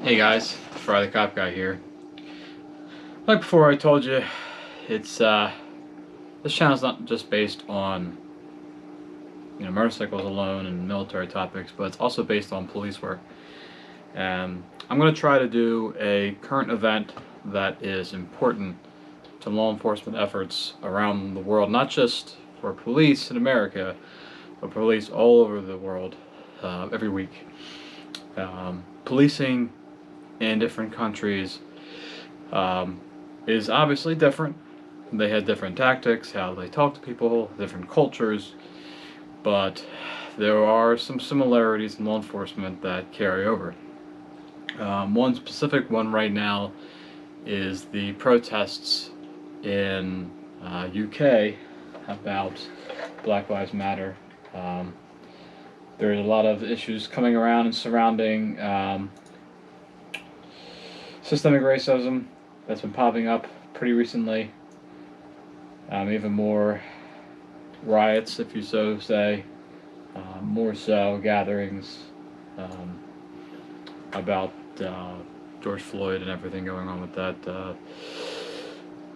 Hey guys, Fry the Cop Guy here. Like before, I told you, it's this channel's not just based on motorcycles alone and military topics, but it's also based on police work. And I'm going to try to do a current event that is important to law enforcement efforts around the world, not just for police in America, but police all over the world every week. Policing in different countries is obviously different. They had different tactics, how they talk to people, different cultures, but there are some similarities in law enforcement that carry over. One specific one right now is the protests in UK about Black Lives Matter. There's a lot of issues coming around and surrounding systemic racism that's been popping up pretty recently. Even more riots, if you so say, more so gatherings about George Floyd and everything going on with that.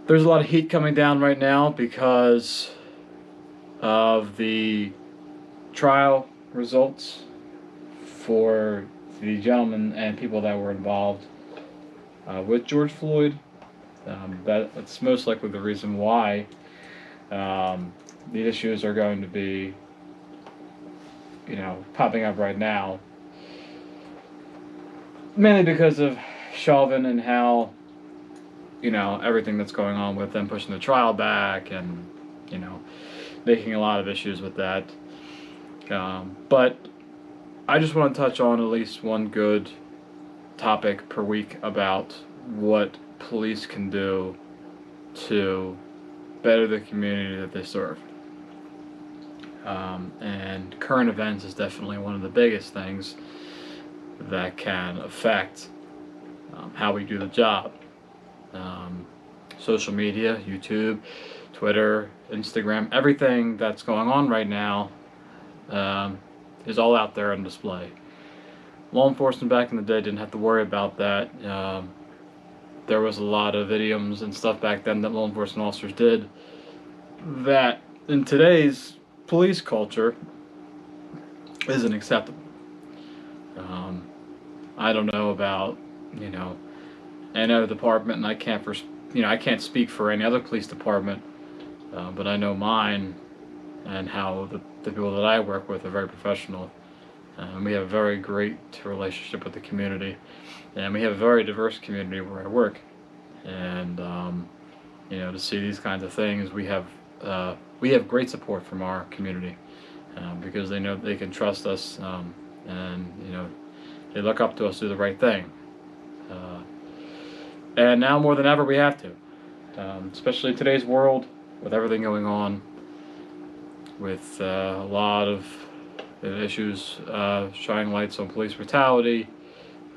There's a lot of heat coming down right now because of the trial results for the gentlemen and people that were involved with George Floyd. That's most likely the reason why the issues are going to be, popping up right now. Mainly because of Chauvin and how, everything that's going on with them pushing the trial back and, making a lot of issues with that. But I just want to touch on at least one good topic per week about what police can do to better the community that they serve. And current events is definitely one of the biggest things that can affect how we do the job. Social media, YouTube, Twitter, Instagram, everything that's going on right now is all out there on display. Law enforcement back in the day didn't have to worry about that. There was a lot of idioms and stuff back then that law enforcement officers did that in today's police culture isn't acceptable. I don't know about any other department, and I can't speak for any other police department, but I know mine and how the people that I work with are very professional. We have a very great relationship with the community, and we have a very diverse community where I work. And to see these kinds of things, we have great support from our community because they know they can trust us, and they look up to us to do the right thing. And now more than ever, we have to, especially in today's world with everything going on, with a lot of issues shining lights on police brutality,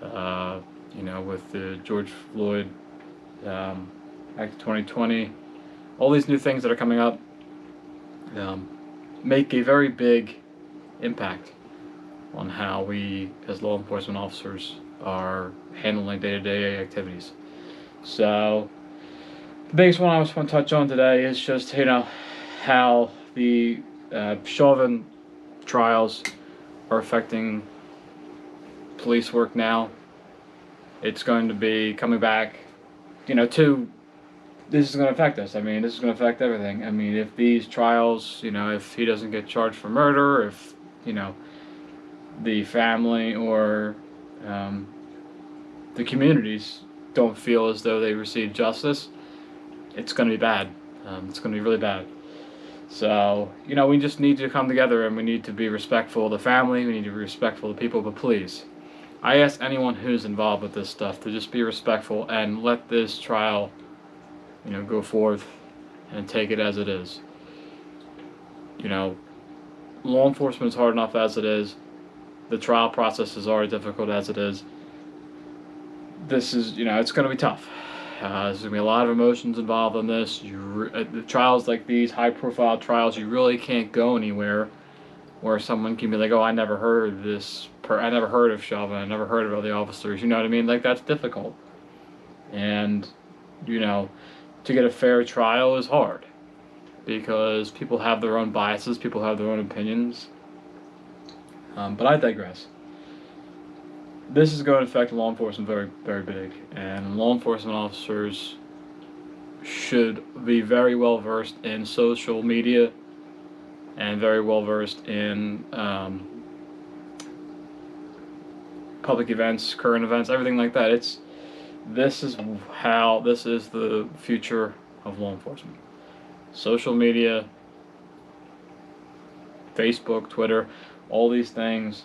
with the George Floyd Act of 2020, all these new things that are coming up make a very big impact on how we as law enforcement officers are handling day-to-day activities. So the biggest one I just want to touch on today is just how the Chauvin Trials are affecting police work now. It's going to be coming back, this is going to affect us. This is going to affect everything. If these trials, if he doesn't get charged for murder, if, the family or the communities don't feel as though they received justice, it's going to be bad. It's going to be really bad. So, we just need to come together and we need to be respectful of the family, we need to be respectful of the people, but please, I ask anyone who's involved with this stuff to just be respectful and let this trial, go forth and take it as it is. Law enforcement is hard enough as it is. The trial process is already difficult as it is. This is, it's going to be tough. There's going to be a lot of emotions involved in this. The trials like these, high-profile trials, you really can't go anywhere where someone can be like, oh, I never heard of this I never heard of Chauvin. I never heard of other officers. You know what I mean? Like, that's difficult. And, you know, to get a fair trial is hard because people have their own biases, people have their own opinions. But I digress. This is going to affect law enforcement very, very big, and law enforcement officers should be very well versed in social media and very well versed in public events, current events, everything like that. This is the future of law enforcement. Social media, Facebook, Twitter, all these things,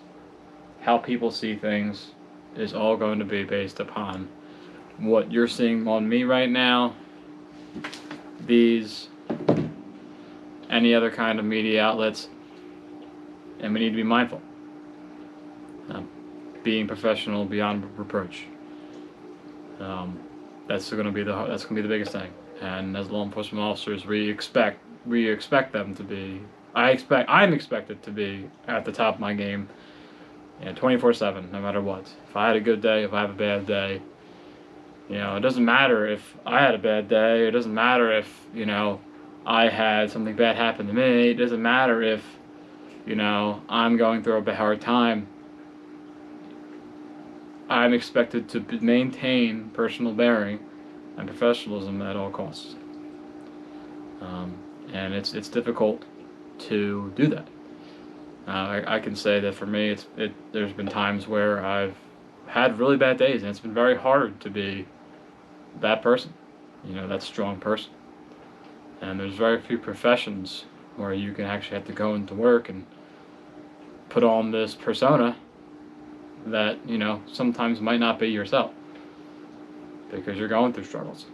how people see things is all going to be based upon what you're seeing on me right now, any other kind of media outlets, and we need to be mindful. Being professional beyond reproach. That's going to be the biggest thing. And as law enforcement officers, we expect them to be. I'm expected to be at the top of my game, 24/7, no matter what. If I had a good day, if I have a bad day, it doesn't matter if I had a bad day. It doesn't matter if I had something bad happen to me. It doesn't matter if I'm going through a hard time. I'm expected to maintain personal bearing and professionalism at all costs. And it's difficult to do that. I can say that for me, there's been times where I've had really bad days, and it's been very hard to be that person, that strong person. And there's very few professions where you can actually have to go into work and put on this persona that sometimes might not be yourself because you're going through struggles.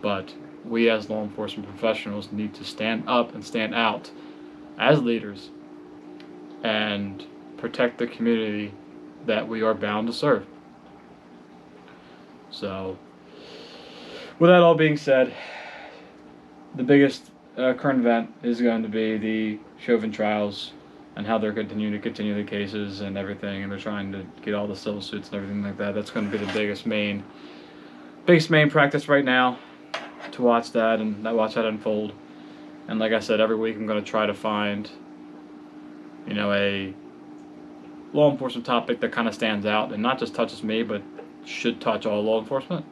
But we as law enforcement professionals need to stand up and stand out as leaders and protect the community that we are bound to serve. So, with that all being said, the biggest current event is going to be the Chauvin Trials and how they're continue the cases and everything, and they're trying to get all the civil suits and everything like that. That's going to be the biggest main practice right now, to watch that unfold. And like I said, every week I'm going to try to find a law enforcement topic that kind of stands out and not just touches me, but should touch all law enforcement,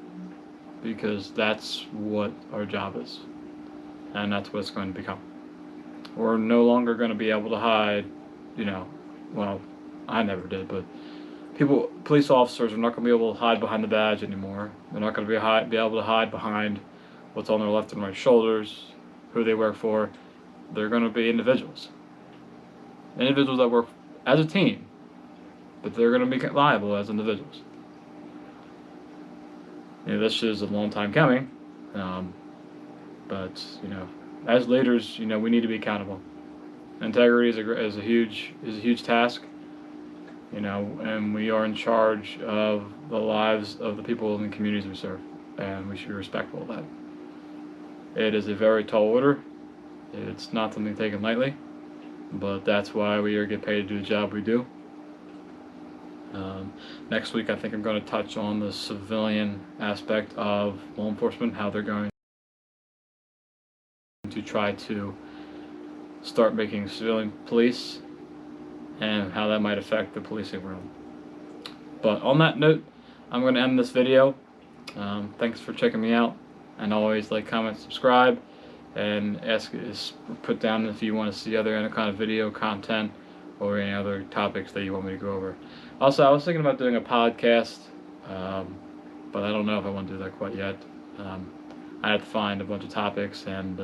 because that's what our job is, and that's what it's going to become. We're no longer going to be able to hide, well, I never did, but police officers are not going to be able to hide behind the badge anymore. They're not going to be able to hide behind what's on their left and right shoulders, who they work for. They're going to be individuals that work as a team, but they're going to be liable as individuals. This is a long time coming, but as leaders, we need to be accountable. Integrity is a huge task, and we are in charge of the lives of the people in the communities we serve, and we should be respectful of that. It is a very tall order. It's not something taken lightly, but that's why we get paid to do the job we do. Next week, I think I'm going to touch on the civilian aspect of law enforcement, how they're going to try to start making civilian police, and how that might affect the policing realm. But on that note, I'm going to end this video. Thanks for checking me out, and always like, comment, subscribe, and put down if you want to see any kind of video content or any other topics that you want me to go over. Also, I was thinking about doing a podcast, but I don't know if I want to do that quite yet. I have to find a bunch of topics and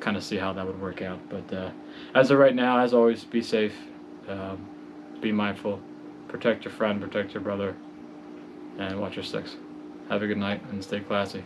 kind of see how that would work out. But as of right now, as always, be safe, be mindful, protect your friend, protect your brother, and watch your six. Have a good night and stay classy.